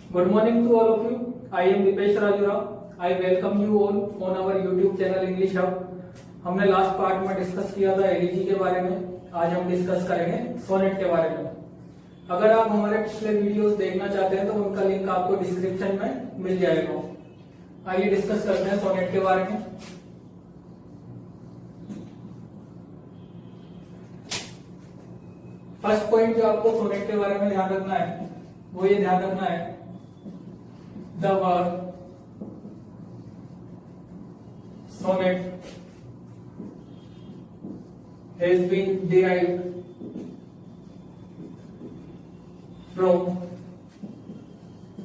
Good morning to all of you. I am Dipesh Rajura. I welcome you all on our YouTube channel English Hub. हमने last part में discuss किया था elegy के बारे में। आज हम डिस्कस करेंगे सोनेट के बारे में। अगर आप हमारे पिछले वीडियोस देखना चाहते हैं तो उनका लिंक आपको डिस्क्रिप्शन में मिल जाएगा। आइए डिस्कस करते हैं सोनेट के बारे में। फर्स्ट पॉइंट जो आपको सोनेट के बारे में ध्यान रखना है वो ये ध्यान रखना है, the word sonnet has been derived from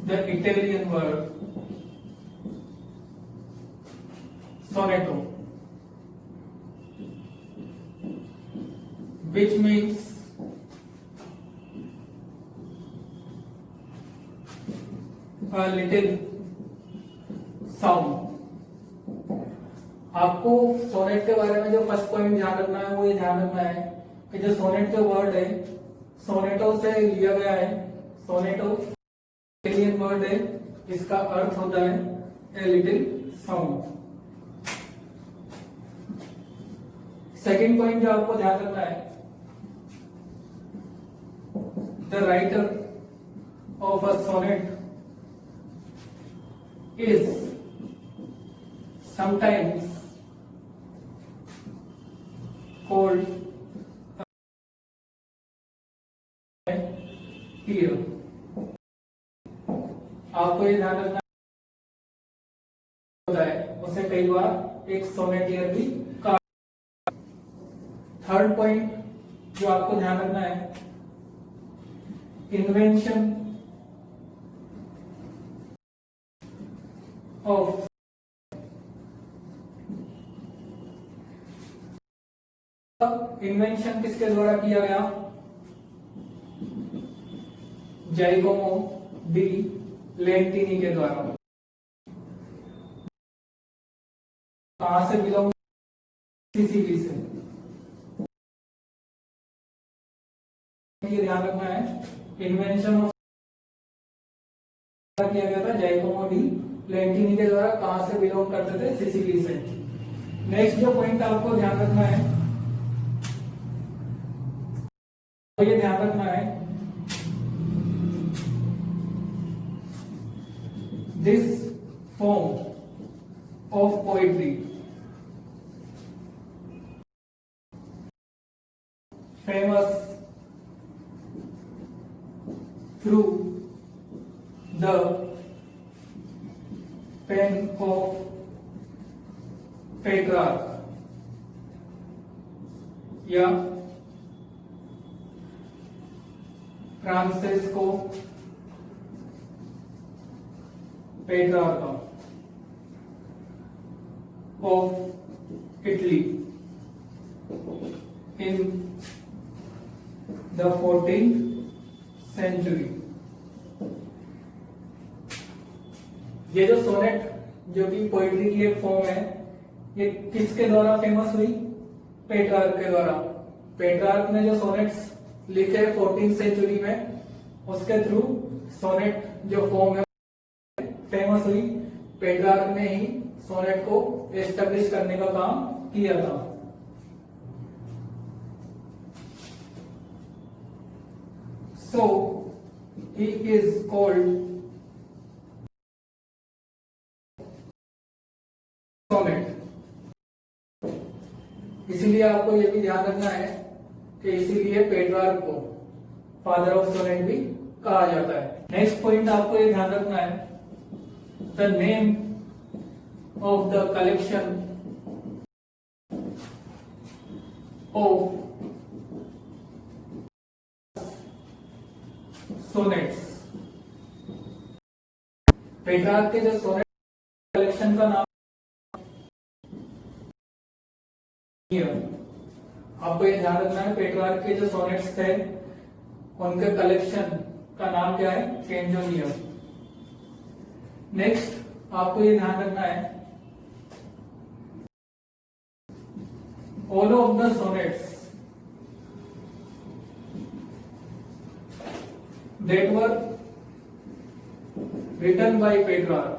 the Italian word sonetto, which means a little sound. आपको सोनेट के बारे में जो फर्स्ट पॉइंट ध्यान रखना है वो ये ध्यान रखना है कि जो सोनेट जो वर्ड है सोनेटो से लिया गया है। सोनेटो इटालियन वर्ड है, इसका अर्थ होता है a little sound. Second point जो आपको ध्यान रखना है, the writer of a sonnet is sometimes called peer। आपको ये ध्यान रखना होता है, उसे कई बार एक सोनेटियर भी कहा। थर्ड पॉइंट जो आपको ध्यान रखना है, इन्वेंशन ऑफ इन्वेंशन किसके द्वारा किया गया? जाइकोमो डी लेंटिनी के द्वारा। कहां से बिलोंग? सिसिली से। ये ध्यान रखना है, इन्वेंशन ऑफ किया गया था जाइकोमो डी लेंटिनी के द्वारा। कहां से बिलोंग करते थे? सिसिली से। नेक्स्ट जो पॉइंट आपको ध्यान रखना है तो ये ध्यान रखना है, this form of poetry famous through the pen of Petrarch या Francesco पेट्रार्का of Italy in the 14th century। ये जो सोनेट जो कि पोएट्री की एक फॉर्म है, ये किसके द्वारा फेमस हुई? पेट्रार्क के द्वारा। पेट्रार्क ने जो सोनेट्स लिखे 14th सेंचुरी में, उसके थ्रू सोनेट जो फॉर्म है फेमस हुई। पेट्रार्क ने ही सोनेट को एस्टेब्लिश करने का काम किया था। सो ही इज कॉल्ड सोनेट। इसीलिए आपको यह भी ध्यान रखना है कि इसीलिए पेट्रार्क को फादर ऑफ सोनेट भी कहा जाता है। नेक्स्ट पॉइंट आपको ये ध्यान रखना है, the name of the collection of sonnets. Petrarch के जो सोनेट कलेक्शन का नाम, आपको ये ध्यान रखना है, पेट्रार्क के जो सोनेट्स थे उनके कलेक्शन का नाम क्या है? कैंजोनियर। नेक्स्ट आपको ये ध्यान रखना है, all of the sonnets that were written by Petrarch.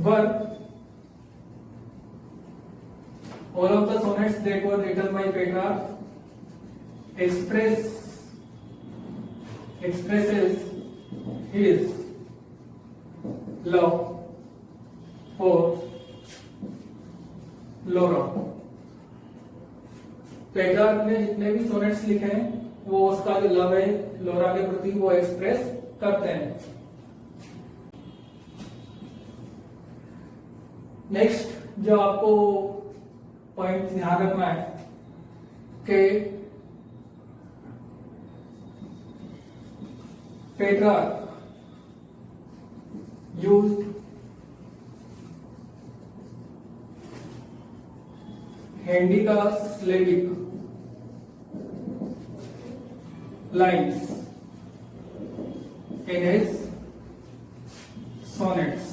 Were all of the sonnets that were written by Petrarch expresses his love for Laura. Petrarch ने जितने भी सोनेट्स लिखे हैं वो उसका जो लव है लोरा के प्रति वो एक्सप्रेस करते हैं। नेक्स्ट जो आपको पॉइंट ध्यान रखना है कि पेट्रार्क यूज्ड हैंडी का Slavic lines in his sonnets.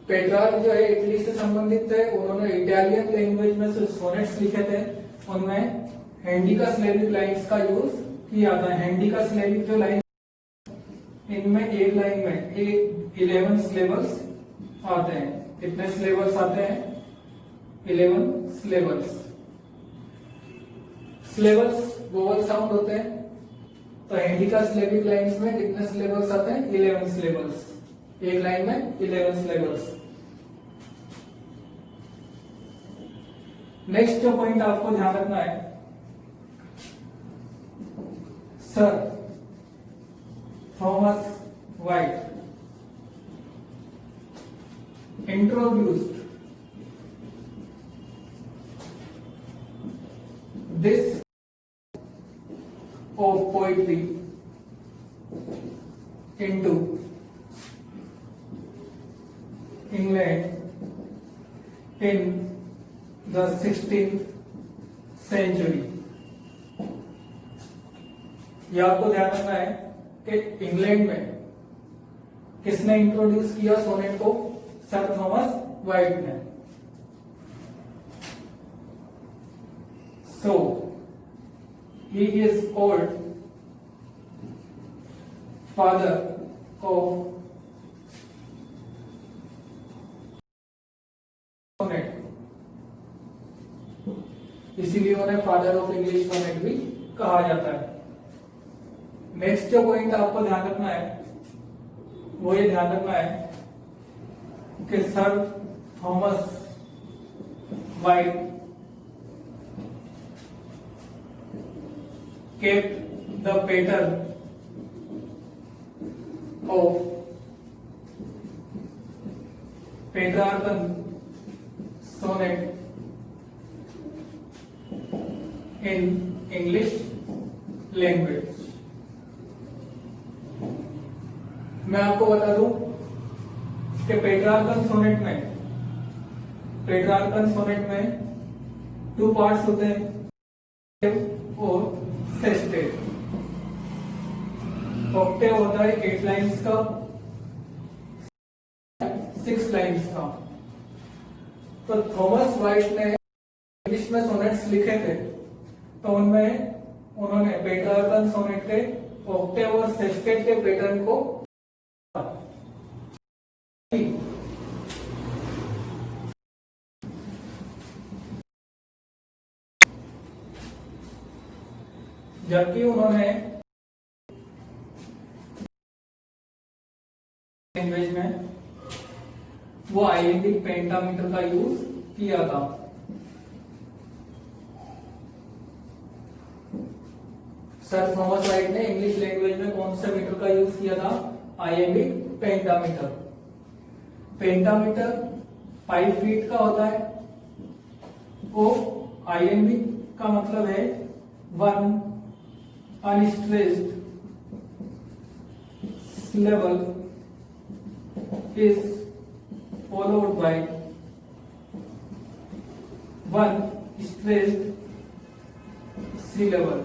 Petrarch जो है इटली से संबंधित थे, उन्होंने इटालियन लैंग्वेज में जो सोनेट्स लिखे थे उनमें हैंडी का स्लेविक लाइन्स का यूज किया था। हैंडी का स्लेविक जो लाइन, इनमें एक लाइन में 11 स्लेबल्स आते हैं। कितने स्लेबल्स आते हैं? 11 स्लेबल्स। स्लेबल्स वोवल साउंड होते हैं, तो हैंडी का स्लेविक लाइन्स में कितने स्लेबल्स आते हैं? 11 स्लेबल्स। एक लाइन में 11 स्लेबल्स। नेक्स्ट जो पॉइंट आपको ध्यान रखना है, sir Thomas white introduced this of poetry into England in the 16th century। यह आपको ध्यान रखना है कि इंग्लैंड में किसने इंट्रोड्यूस किया सोनेट को? सर थॉमस वाइट ने। So he is called father of sonnet, इसीलिए उन्हें फादर ऑफ इंग्लिश सोनेट भी कहा जाता है। नेक्स्ट जो पॉइंट आपको ध्यान रखना है वो ये ध्यान रखना है कि sir Thomas white kept the pattern of Petrarchan sonnet in English language। मैं आपको बता दूं कि पेट्रार्कन सोनेट में 2 पार्ट्स होते हैं और सेस्टेट। ऑक्टेव होता है 8 लाइन्स का, 6 लाइन्स का। तो थॉमस वाइट ने इंग्लिश में सोनेट्स लिखे थे, तो उनमें उन्होंने पेट्रार्कन सोनेट के ऑक्टेव और सेस्टेट के पैटर्न को जबकि उन्होंने लैंग्वेज में वो आइलेंटिक पेंटामीटर का यूज किया था। सर थॉमस वाइट ने इंग्लिश लैंग्वेज में कौन से मीटर का यूज किया था? आइलेंटिक पेंटामीटर। पेंटामीटर 5 फीट का होता है। वो आइलेंटिक का मतलब है 1 unstressed syllable is followed by 1 stressed syllable।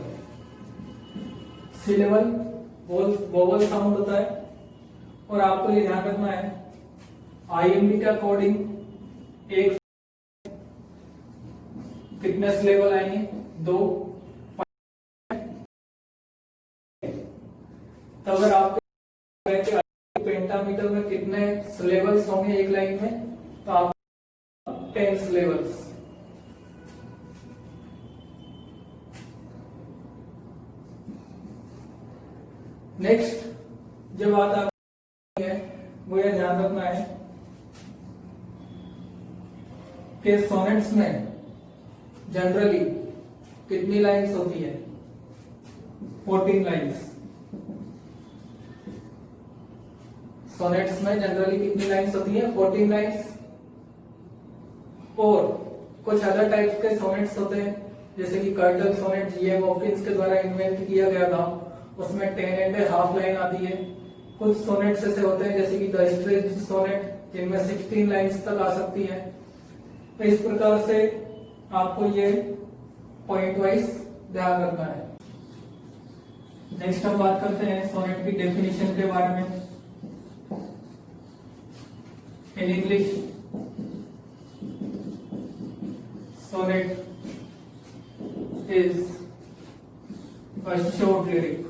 syllable vowel sound होता है, और आपको ये ध्यान रखना है IMD के अकॉर्डिंग एक कितने सिलेबल आएंगे? 2। तो अगर आपको पेंटामीटर में कितने सिलेबल्स होंगे एक लाइन में, तो आप 10 सिलेबल्स। नेक्स्ट जो बात आप है वो यह ध्यान रखना है कि सोनेट्स में जनरली कितनी लाइंस होती है? 14 लाइंस। सोनेट्स में जनरली कितनी लाइंस होती है? 14 लाइंस। और कुछ अदर टाइप्स के सोनेट्स होते हैं, जैसे कि कर्टल सोनेट G.M. हॉकिंस के द्वारा इन्वेंट किया गया था, उसमें 10½ लाइन आती है। कुछ सोनेट्स ऐसे होते हैं जैसे कि द स्ट्रेच सोनेट, जिनमें 16 लाइंस तक आ सकती है। तो इस प्रकार से आपको ये पॉइंट वाइज ध्यान रखना है। नेक्स्ट हम बात करते हैं सोनेट की डेफिनेशन के बारे में। In English, sonnet is a short lyric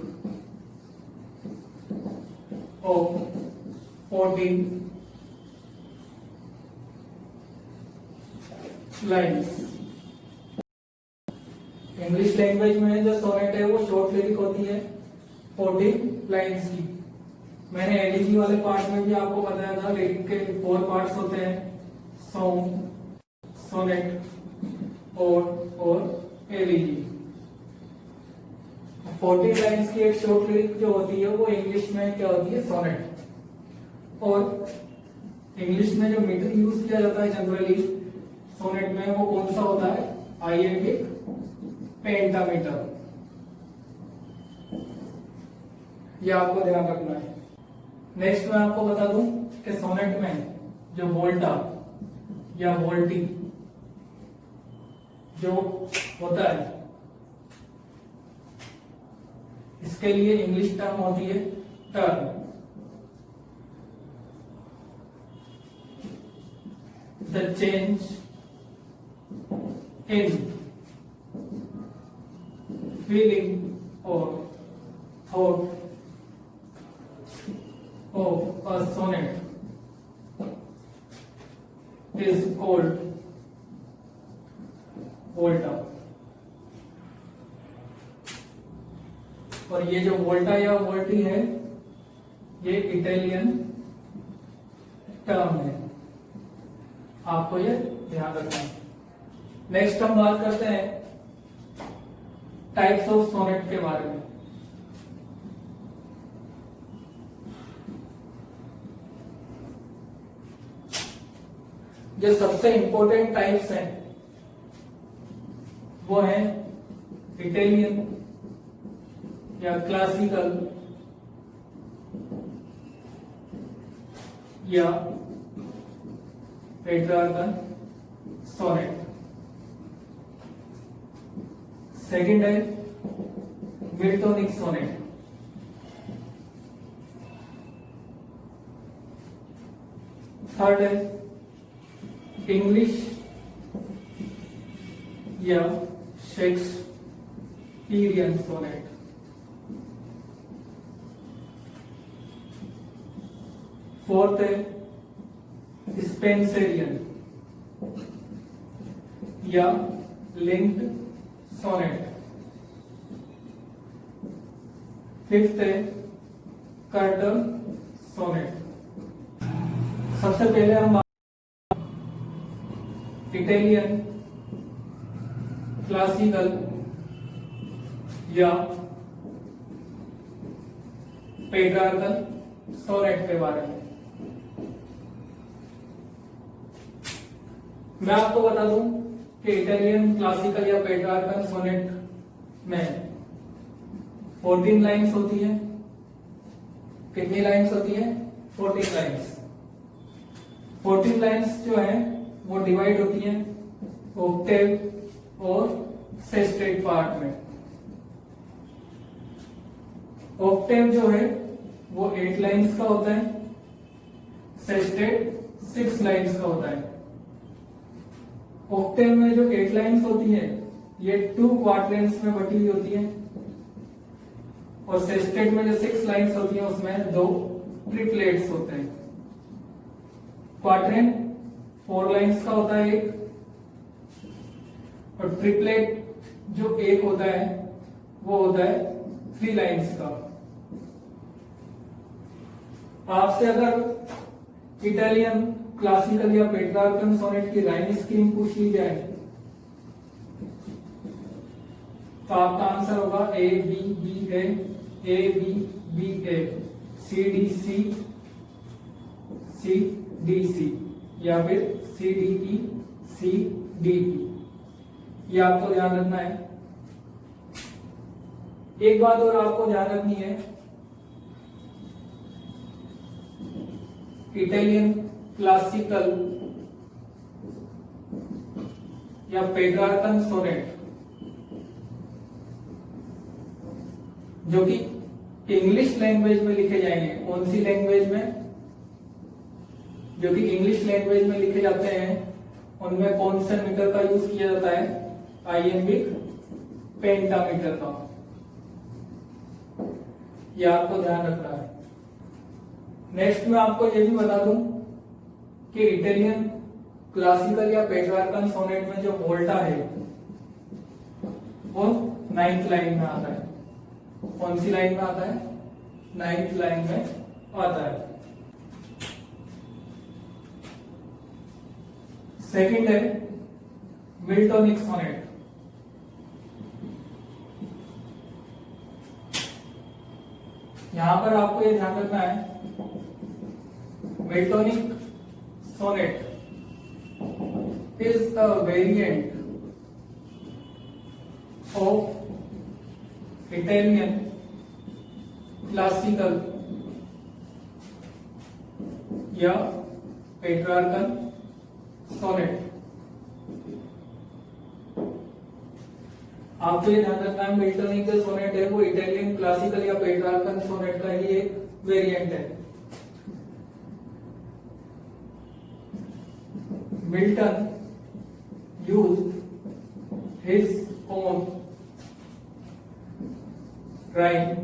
of 14 lines। English language में जो सोनेट है वो शॉर्ट लिरिक होती है 14 लाइंस की। मैंने एलिजी वाले पार्ट में भी आपको बताया था, लिरिक के 4 पार्ट्स होते हैं, सॉन्ग, सोनेट और एलिजी। 14 लाइंस की एक शॉर्ट लिरिक जो होती है वो इंग्लिश में क्या होती है? सोनेट। और इंग्लिश में जो मीटर यूज किया जाता है जनरली सोनेट में, वो कौन सा होता है? आइएंटिक पेंटामीटर। यह आपको ध्यान रखना है। नेक्स्ट मैं आपको बता दूं कि सोनेट में जो वोल्टा या वोल्टी जो होता है, इसके लिए इंग्लिश टर्म होती है turn. The change in feeling और thought of a sonnet is called volta। और ये जो वोल्टा या वोल्टी है ये इटालियन टर्म है, आपको ये ध्यान रखना है। नेक्स्ट हम बात करते हैं टाइप्स ऑफ सोनेट के बारे में। जो सबसे इंपॉर्टेंट टाइप्स हैं वो है इटालियन या क्लासिकल या पेट्रार्कन सोनेट। सेकंड है मिल्टोनिक सोनेट। थर्ड है इंग्लिश या शेक्सपियरियन सोनेट। फोर्थ है स्पेंसरियन या लिंक्ड सोनेट। फिफ्थ है कर्टल सोनेट। सबसे पहले हम इटालियन क्लासिकल या पेट्रार्कल सोनेट के बारे में। मैं आपको बता दूं कि इटालियन क्लासिकल या पेट्रार्कल सोनेट में 14 लाइंस होती है। कितनी लाइंस होती है? 14 लाइंस। 14 लाइंस जो है वो डिवाइड होती है ऑक्टेव और सेस्टेट पार्ट में। ऑक्टेव जो है वो 8 लाइंस का होता है, सेस्टेट 6 लाइंस का होता है। ऑक्टेव में जो 8 लाइंस होती हैं ये 2 क्वाड्रेंट्स में बटी हुई होती हैं, और सेस्टेट में जो 6 लाइंस होती हैं उसमें 2 ट्रिपलेट्स होते हैं। क्वाड्रेंट 4 लाइंस का होता है एक, और ट्रिपलेट जो एक होता है वो होता है 3 लाइंस का। आपसे अगर इटालियन क्लासिकल या पेट्रार्कन सोनेट की राइम स्कीम पूछ ली जाए तो आपका आंसर होगा A B B A B B A, C D C या फिर सी डी ई सी डी ई। ये आपको ध्यान रखना है। एक बात और आपको ध्यान रखनी है, इटालियन क्लासिकल या पेट्रार्कन सोनेट जो कि इंग्लिश लैंग्वेज में लिखे जाएंगे, कौन सी लैंग्वेज में? जो कि इंग्लिश लैंग्वेज में लिखे जाते हैं उनमें कौन से मीटर का यूज किया जाता है? आइएम्बिक पेंटामीटर का। यह आपको ध्यान रखना है। नेक्स्ट मैं आपको यह भी बता दूं कि इटालियन क्लासिकल या पेट्रार्कन सोनेट में जो वोल्टा है वो 9th लाइन में आता है। कौन सी लाइन में आता है? 9th लाइन में आता है। सेकंड है मिल्टोनिक सोनेट। यहां पर आपको ये ध्यान रखना है, Miltonic sonnet is a variant of Italian classical या पेट्रार्कन सोनेट। आपको ये ध्यान रखना है, मिल्टोनिक जो सोनेट है वो इटालियन क्लासिकल या पेट्रार्कन सोनेट का ही एक वेरिएंट है। Milton used his own rhyme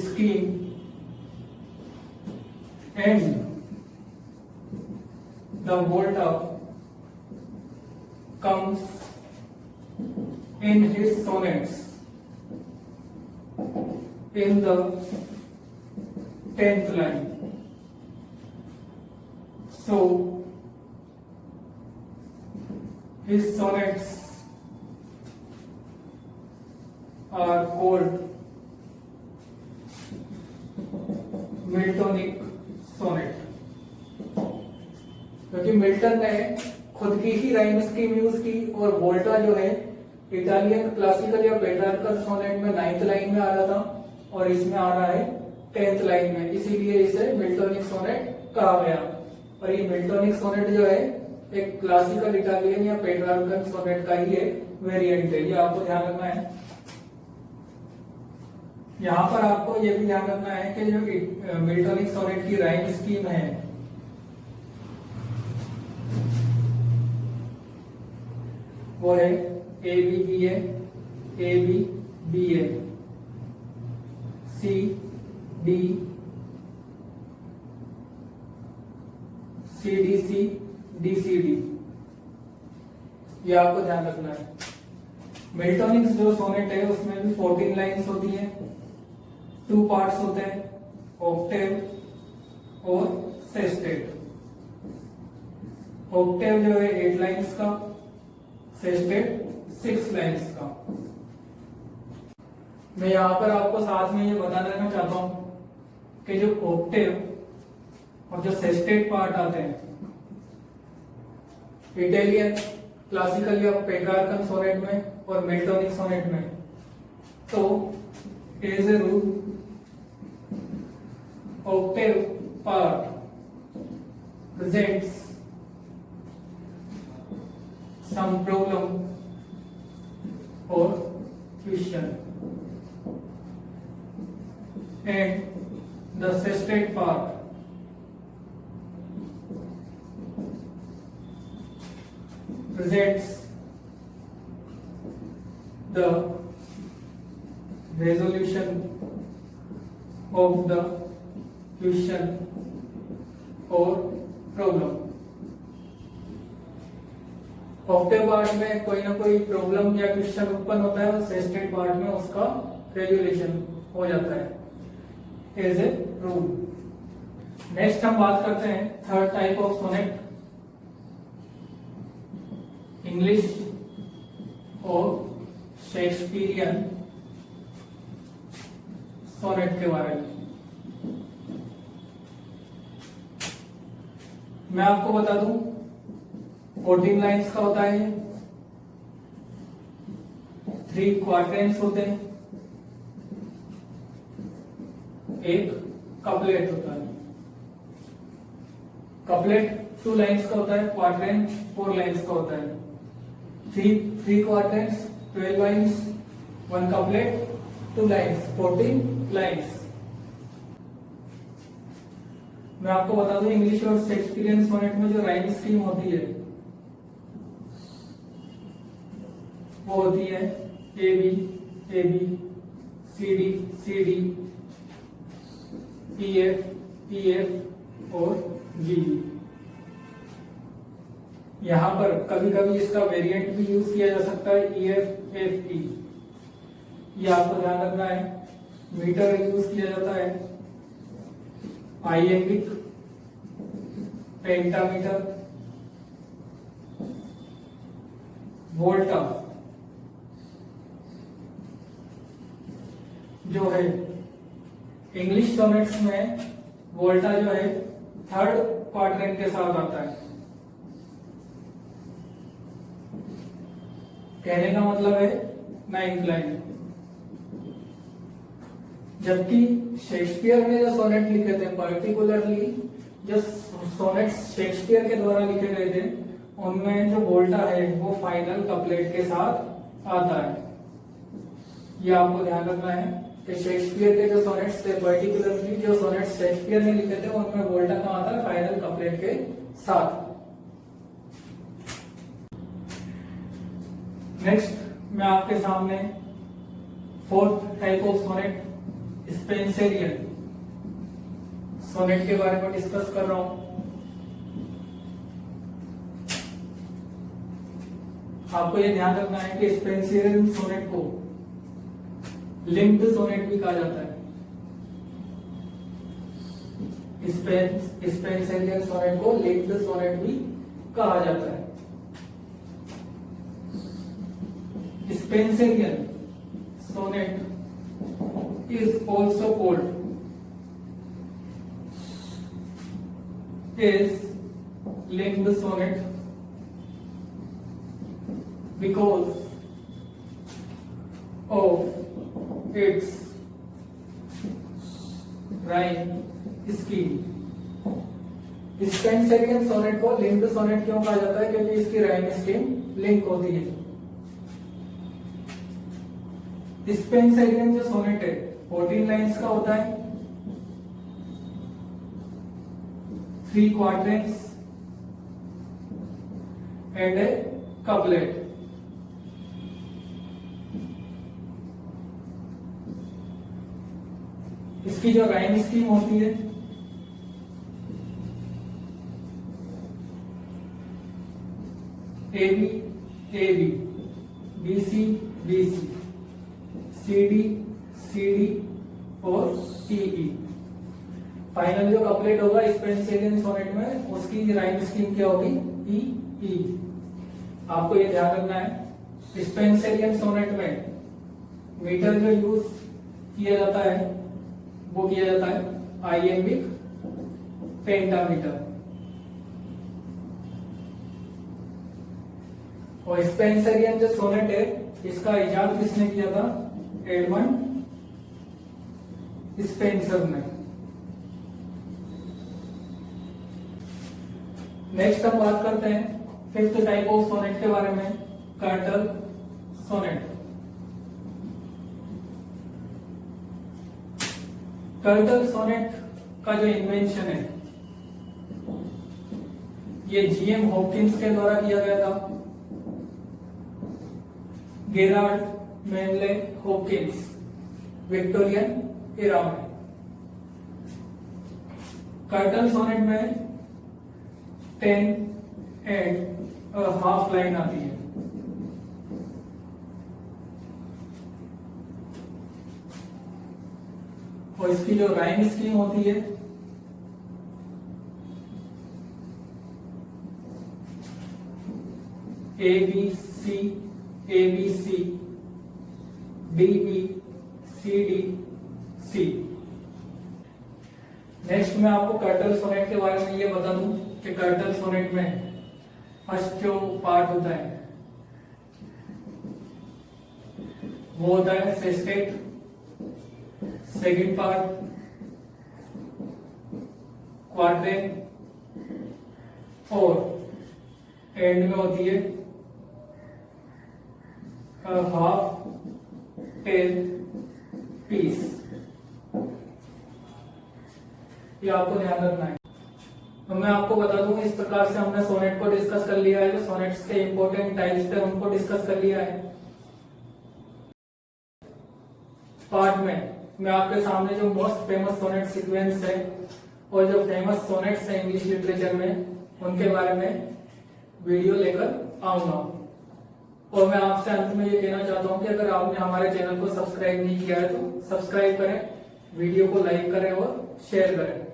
scheme and the volta comes in his sonnets in the 10th line. So his sonnets are called Miltonic sonnet, क्योंकि Milton ने खुद की ही राइम स्कीम यूज की और वोल्टा जो है इटालियन क्लासिकल या पेट्रार्कन सोनेट में 9th लाइन में आ रहा था और इसमें आ रहा है 10th लाइन में, इसीलिए इसे मिल्टोनिक सोनेट कहा गया। और ये मिल्टोनिक सोनेट जो है एक क्लासिकल इटालियन या पेट्रार्कन सोनेट का ही एक वेरिएंट है। ये आपको ध्यान रखना है। यहाँ पर आपको ये भी ध्यान रखना है कि जो मिल्टोनिक सोनेट की राइम स्कीम है वो है A B B A C D C D. ये आपको ध्यान रखना है। मिल्टोनिक जो सोनेट है उसमें भी 14 लाइंस होती हैं, 2 पार्ट्स होते हैं, ऑक्टेव और सेस्टेट। ऑक्टेव जो है 8 लाइंस का, सेस्टेट 6 लाइंस का। मैं यहां पर आपको साथ में ये बता देना चाहता हूं कि जो ऑक्टेव और जो सेस्टेट पार्ट आते हैं इटालियन क्लासिकल या पेट्रार्कन सोनेट में और मिल्टोनिक सोनेट में, तो as a rule octave part presents some problem or question, and the sestet part presents the resolution of the question or problem। Octave part में कोई ना कोई प्रॉब्लम या क्वेश्चन उत्पन्न होता है और सेस्टेड पार्ट में उसका रेजोल्यूशन हो जाता है एज ए रूल। नेक्स्ट हम बात करते हैं third type of sonnet, English और शेक्सपियरियन सोनेट के बारे में। मैं आपको बता दूं 14 लाइन्स का होता है, 3 क्वाड्रेंट्स होते हैं, एक कपलेट होता है। कपलेट 2 लाइन्स का होता है, क्वाड्रेंट 4 लाइन्स का होता है। 3 quadrants 12 lines, 1 couplet 2 lines 14 lines. मैं आपको बता दूं इंग्लिश और शेक्सपियरियन सोनेट में जो राइम स्कीम होती है वो होती है A B C D E F और जी। यहां पर कभी कभी इसका वेरिएंट भी यूज किया जा सकता है ई एफ ई। ये आपको ध्यान रखना है। मीटर यूज किया जाता है आइएम्बिक, पेंटामीटर, वोल्टा जो है इंग्लिश सोनेट्स में वोल्टा जो है 3rd क्वाड्रेंट के साथ आता है। कहने का मतलब है 9th लाइन। जबकि शेक्सपियर ने जो सोनेट लिखे थे, पर्टिकुलरली जो सोनेट शेक्सपियर के द्वारा लिखे गए थे, उनमें जो वोल्टा है वो फाइनल कपलेट के साथ आता है। ये आपको ध्यान रखना है कि शेक्सपियर के जो सोनेट्स थे, पर्टिकुलरली जो सोनेट शेक्सपियर ने लिखे थे, उनमें वोल्टा कहाँ आता है? फाइनल कपलेट के साथ। नेक्स्ट मैं आपके सामने 4th type of sonnet, Spenserian sonnet के बारे में डिस्कस कर रहा हूं। आपको यह ध्यान रखना है कि स्पेंसरियन सोनेट को लिंक्ड सोनेट भी कहा जाता है। स्पेंसरियन सोनेट को लिंक्ड सोनेट भी कहा जाता है। Spenserian sonnet is also called is linked sonnet because of its rhyme scheme। Spenserian sonnet को लिंक्ड सोनेट क्यों कहा जाता है? क्योंकि इसकी राइम स्कीम लिंक होती है। स्पेंसरियन जो सोनेट है 14 लाइन्स का होता है, 3 क्वाड्रेंट्स एंड ए कपलेट। इसकी जो राइम स्कीम होती है A B B C C D और टीई। फाइनल जो कपलेट होगा स्पेंसरियन सोनेट में, उसकी राइम स्कीम क्या होगी? ई। आपको ये ध्यान रखना है। स्पेंसरियन सोनेट में मीटर जो यूज किया जाता है वो किया जाता है आइएम्बिक, पेंटामीटर। और स्पेंसरियन जो सोनेट है इसका इजाद किसने किया था? एडमंड स्पेंसर ने। नेक्स्ट हम बात करते हैं 5th टाइप ऑफ सोनेट के बारे में, कर्टल सोनेट। कर्टल सोनेट का जो इन्वेंशन है ये जीएम हॉकिंस के द्वारा किया गया था गेरार्ड मेनले हॉकिंस, विक्टोरियन एरा में। कर्टन सोनेट में 10 एंड हाफ लाइन आती है। और इसकी जो राइम स्कीम होती है A B C D B C D C. Next मैं आपको कर्टल सोनेट के बारे में ये बता दूं कि कर्टल सोनेट में फर्स्ट जो पार्ट होता है वो होता है सेस्टेट, सेकंड पार्ट क्वार्टेट और एंड में होती है हाफ टेल पीस। ये आपको ध्यान रखना है। तो मैं आपको बता दूं इस प्रकार से हमने सोनेट को डिस्कस कर लिया है। जो सोनेट्स के इंपॉर्टेंट टाइप्स थे उनको डिस्कस कर लिया है। पार्ट में मैं आपके सामने जो मोस्ट फेमस सोनेट सीक्वेंस है और जो फेमस सोनेट्स है इंग्लिश लिटरेचर में उनके बारे में वीडियो लेकर आऊंगा। और मैं आपसे अंत में ये कहना चाहता हूं कि अगर आपने हमारे चैनल को सब्सक्राइब नहीं किया है तो सब्सक्राइब करें, वीडियो को लाइक करें और शेयर करें।